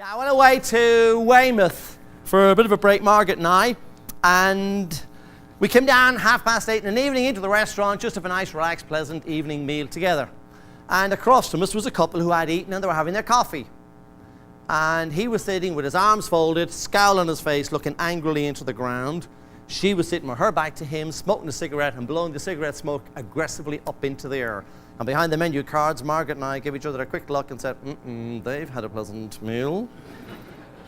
I went away to Weymouth for a bit of a break, Margaret and I, and we came down 8:30 in the evening into the restaurant just to have a nice, relaxed, pleasant evening meal together. And across from us was a couple who had eaten and they were having their coffee. And he was sitting with his arms folded, scowl on his face, looking angrily into the ground. She was sitting with her back to him, smoking a cigarette and blowing the cigarette smoke aggressively up into the air. And behind the menu cards, Margaret and I gave each other a quick look and said, they've had a pleasant meal.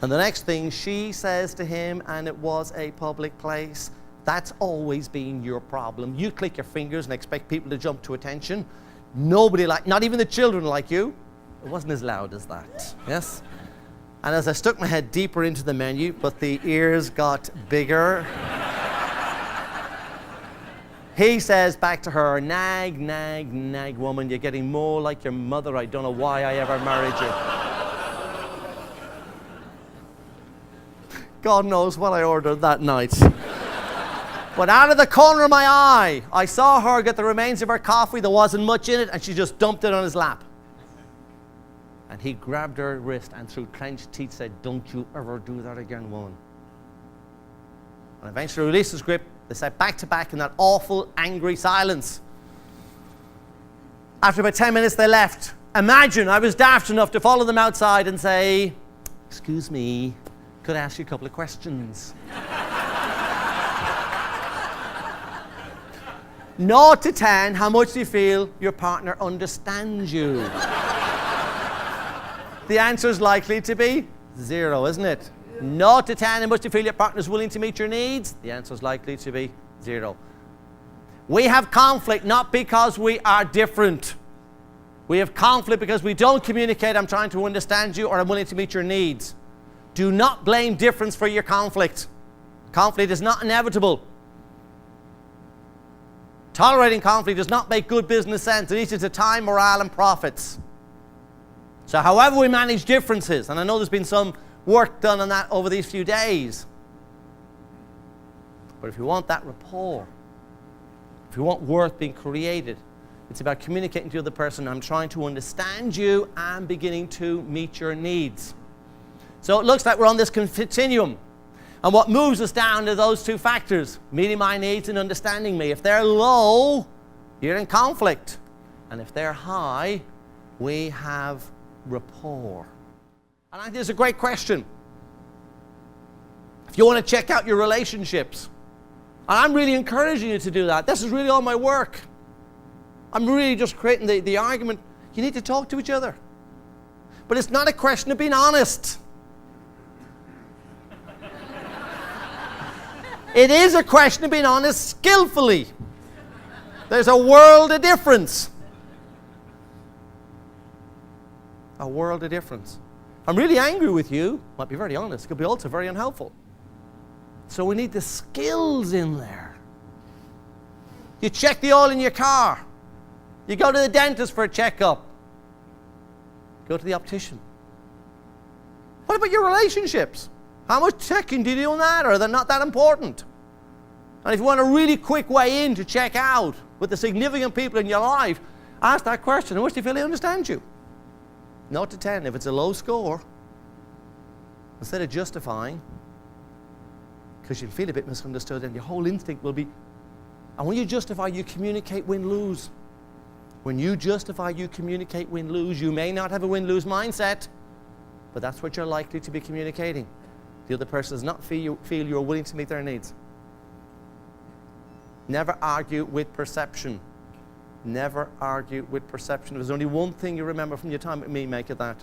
And the next thing she says to him, and it was a public place, that's always been your problem. You click your fingers and expect people to jump to attention. Nobody not even the children like you. It wasn't as loud as that, yes? And as I stuck my head deeper into the menu, but the ears got bigger, he says back to her, nag, nag, nag, woman, you're getting more like your mother. I don't know why I ever married you. God knows what I ordered that night. But out of the corner of my eye, I saw her get the remains of her coffee. There wasn't much in it, and she just dumped it on his lap. And he grabbed her wrist and through clenched teeth said, don't you ever do that again, woman. And eventually released his grip. They sat back to back in that awful, angry silence. After about 10 minutes, they left. Imagine I was daft enough to follow them outside and say, excuse me, could I ask you a couple of questions? 0 to 10, how much do you feel your partner understands you? The answer is likely to be 0, isn't it? 0 to 10, how much do you feel your partner is willing to meet your needs? The answer is likely to be 0. We have conflict not because we are different. We have conflict because we don't communicate, I'm trying to understand you, or I'm willing to meet your needs. Do not blame difference for your conflict. Conflict is not inevitable. Tolerating conflict does not make good business sense. It eats into time, morale, and profits. So however we manage differences, and I know there's been some work done on that over these few days, but if you want that rapport, if you want worth being created, it's about communicating to the other person, I'm trying to understand you and beginning to meet your needs. So it looks like we're on this continuum. And what moves us down to those two factors, meeting my needs and understanding me. If they're low, you're in conflict. And if they're high, we have rapport. And I think it's a great question. If you want to check out your relationships, and I'm really encouraging you to do that. This is really all my work. I'm really just creating the argument. You need to talk to each other. But it's not a question of being honest. It is a question of being honest skillfully. There's a world of difference. A world of difference. I'm really angry with you. Might be very honest. It could be also very unhelpful. So we need the skills in there. You check the oil in your car. You go to the dentist for a checkup. Go to the optician. What about your relationships? How much checking do you do on that, or are they not that important? And if you want a really quick way in to check out with the significant people in your life, ask that question. How much do you feel they understand you? 0 to 10. If it's a low score, instead of justifying, because you feel a bit misunderstood, and your whole instinct will be, and when you justify, you communicate win-lose. When you justify, you communicate win-lose. You may not have a win-lose mindset, but that's what you're likely to be communicating. The other person does not feel you're willing to meet their needs. Never argue with perception. Never argue with perception. If there's only one thing you remember from your time with me, make it that.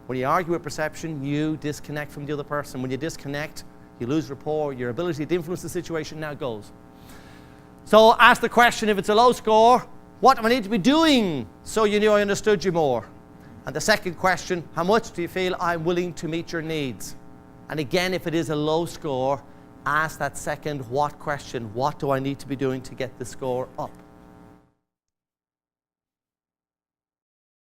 When you argue with perception, you disconnect from the other person. When you disconnect, you lose rapport. Your ability to influence the situation now goes. So ask the question, if it's a low score, what do I need to be doing so you knew I understood you more? And the second question, how much do you feel I'm willing to meet your needs? And again, if it is a low score, ask that second what question. What do I need to be doing to get the score up?